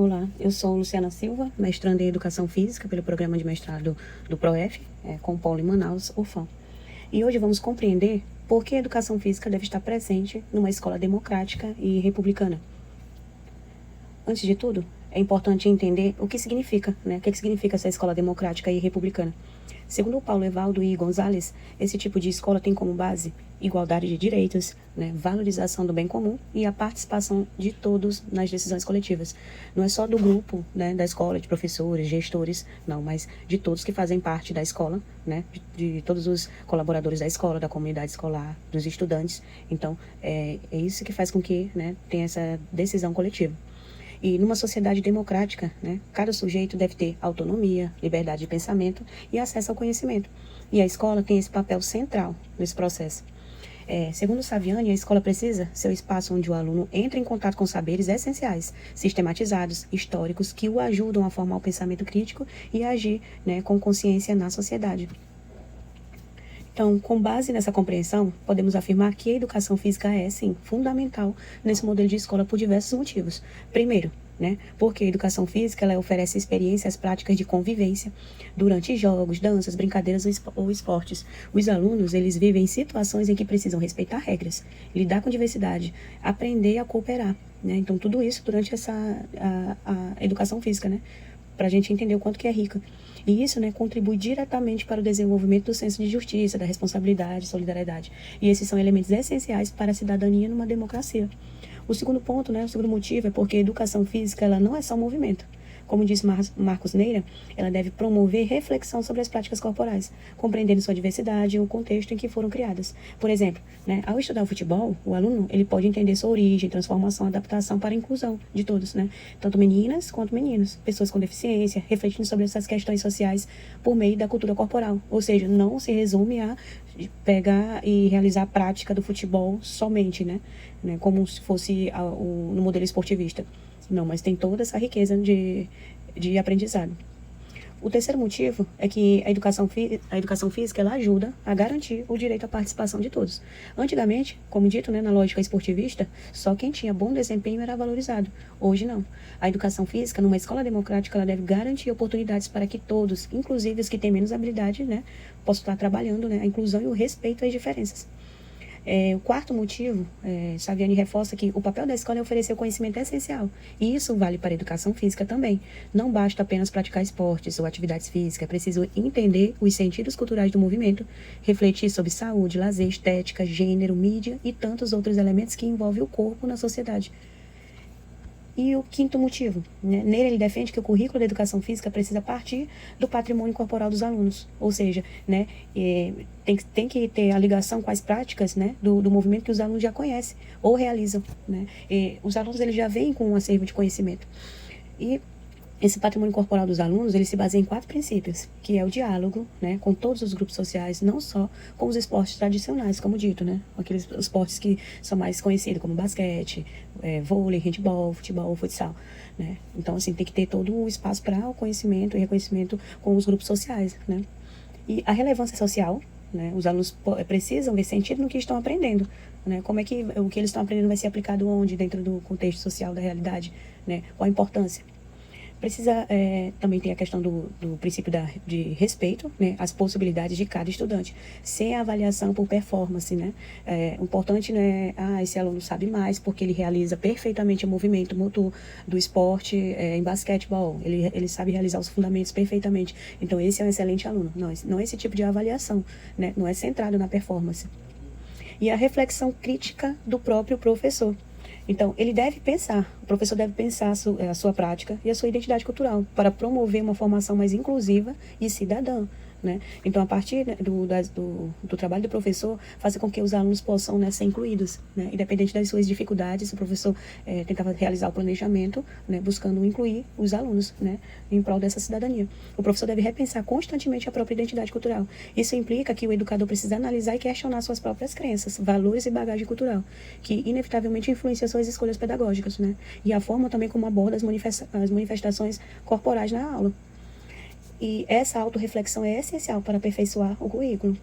Olá, eu sou Luciana Silva, mestranda em Educação Física pelo Programa de Mestrado do PROEF, com polo em Manaus, UFAM. E hoje vamos compreender por que a educação física deve estar presente numa escola democrática e republicana. Antes de tudo, é importante entender o que significa, O que significa essa escola democrática e republicana. Segundo o Paulo Evaldo e Gonzalez, esse tipo de escola tem como base igualdade de direitos, valorização do bem comum e a participação de todos nas decisões coletivas. Não é só do grupo, da escola, de professores, gestores, não, mas de todos que fazem parte da escola, de todos os colaboradores da escola, da comunidade escolar, dos estudantes. Então, é isso que faz com que tenha essa decisão coletiva. E numa sociedade democrática, cada sujeito deve ter autonomia, liberdade de pensamento e acesso ao conhecimento. E a escola tem esse papel central nesse processo. Segundo Saviani, a escola precisa ser o espaço onde o aluno entra em contato com saberes essenciais, sistematizados, históricos, que o ajudam a formar o pensamento crítico e a agir com consciência na sociedade. Então, com base nessa compreensão, podemos afirmar que a educação física é, sim, fundamental nesse modelo de escola por diversos motivos. Primeiro, porque a educação física ela oferece experiências práticas de convivência durante jogos, danças, brincadeiras ou esportes. Os alunos, eles vivem situações em que precisam respeitar regras, lidar com diversidade, aprender a cooperar, Então, tudo isso durante a educação física, para a gente entender o quanto que é rica. E isso, contribui diretamente para o desenvolvimento do senso de justiça, da responsabilidade, solidariedade. E esses são elementos essenciais para a cidadania numa democracia. O segundo ponto, o segundo motivo é porque a educação física ela não é só um movimento. Como disse Marcos Neira, ela deve promover reflexão sobre as práticas corporais, compreendendo sua diversidade e o contexto em que foram criadas. Por exemplo, ao estudar o futebol, o aluno ele pode entender sua origem, transformação, adaptação para a inclusão de todos, tanto meninas quanto meninos, pessoas com deficiência, refletindo sobre essas questões sociais por meio da cultura corporal. Ou seja, não se resume a pegar e realizar a prática do futebol somente, como se fosse no modelo esportivista. Não, mas tem toda essa riqueza de aprendizado. O terceiro motivo é que a educação física ela ajuda a garantir o direito à participação de todos. Antigamente, como dito, na lógica esportivista, só quem tinha bom desempenho era valorizado. Hoje não. A educação física, numa escola democrática, ela deve garantir oportunidades para que todos, inclusive os que têm menos habilidade, possam estar trabalhando a inclusão e o respeito às diferenças. O quarto motivo, Saviani reforça que o papel da escola é oferecer o conhecimento essencial. E isso vale para a educação física também. Não basta apenas praticar esportes ou atividades físicas, é preciso entender os sentidos culturais do movimento, refletir sobre saúde, lazer, estética, gênero, mídia e tantos outros elementos que envolvem o corpo na sociedade. E o quinto motivo, nele ele defende que o currículo da educação física precisa partir do patrimônio corporal dos alunos, ou seja, tem que ter a ligação com as práticas, do movimento que os alunos já conhecem ou realizam, E os alunos eles já vêm com um acervo de conhecimento. E esse patrimônio corporal dos alunos, ele se baseia em 4 princípios, que é o diálogo, com todos os grupos sociais, não só com os esportes tradicionais, como dito, Aqueles esportes que são mais conhecidos, como basquete, vôlei, handebol, futebol, futsal, Então, assim, tem que ter todo o espaço para o conhecimento e reconhecimento com os grupos sociais, E a relevância social, os alunos precisam ver sentido no que estão aprendendo, Como é que o que eles estão aprendendo vai ser aplicado onde, dentro do contexto social da realidade, Qual a importância. Precisa também ter a questão do princípio de respeito, às possibilidades de cada estudante, sem avaliação por performance, O importante não é, esse aluno sabe mais porque ele realiza perfeitamente o movimento motor do esporte em basquetebol, ele sabe realizar os fundamentos perfeitamente, então esse é um excelente aluno. Não é esse tipo de avaliação, não é centrado na performance. E a reflexão crítica do próprio professor. Então, o professor deve pensar a sua prática e a sua identidade cultural para promover uma formação mais inclusiva e cidadã, Então, a partir do trabalho do professor, fazer com que os alunos possam ser incluídos, Independente das suas dificuldades, o professor tentava realizar o planejamento, buscando incluir os alunos, em prol dessa cidadania. O professor deve repensar constantemente a própria identidade cultural. Isso implica que o educador precisa analisar e questionar suas próprias crenças, valores e bagagem cultural, que inevitavelmente influenciam suas escolhas pedagógicas, E a forma também como aborda as manifestações corporais na aula. E essa autorreflexão é essencial para aperfeiçoar o currículo.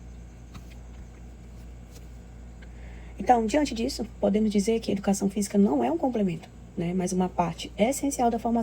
Então, diante disso, podemos dizer que a educação física não é um complemento, mas uma parte essencial da formação